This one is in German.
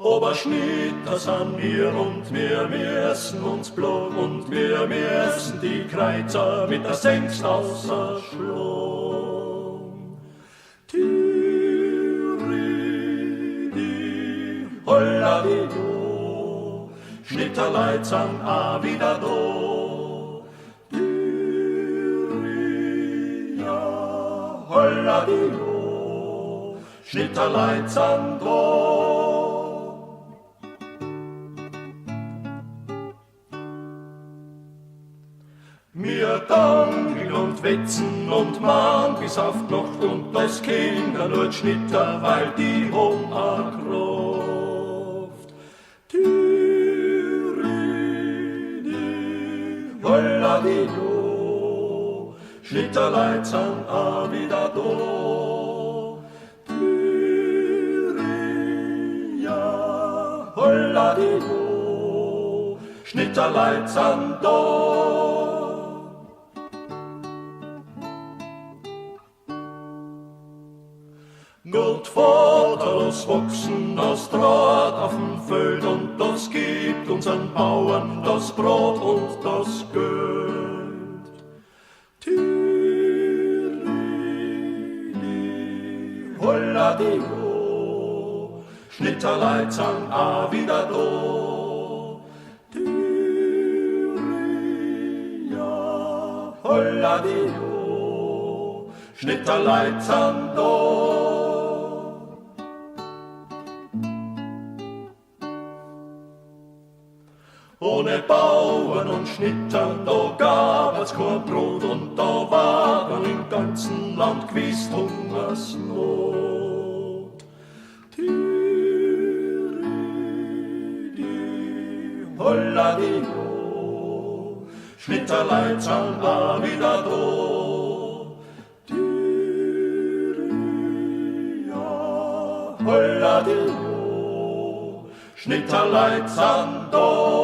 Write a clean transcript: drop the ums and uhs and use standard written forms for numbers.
Aber Schnitter sind wir und wir müssen uns bloß und wir müssen die Kreuzer mit der Sengst ausschlagen. Türidi, holla die do, Schnitterleut sind auch wieder da. Türidi, ja, holla die do, Schnitterleut sind da. Wir tangeln und wetzen und mahn bis auf die Nacht und das Kinder nur Schnitter, weil die haben a Kraft. Türidi, holla die do, Schnitterleut sind a wieder da. Türidi, ja, holla die do, Schnitterleut sind da. Gott Vater, das wachsen, das Draht auf dem Feld und das gibt unseren Bauern das Brot und das Geld. Türidi, holla die ho, Schnitterleut sind a wieder da. Türidi, ja, holla die ho, Schnitterleut sind da. Ohne Bauern und Schnittern, da gab es kein Brot und da war dann im ganzen Land gewiss Hungersnot. Türidi, holla die ho, Schnitterleut sind a wieder da. Türidi, ja, holla die ho, Schnitterleut sind da.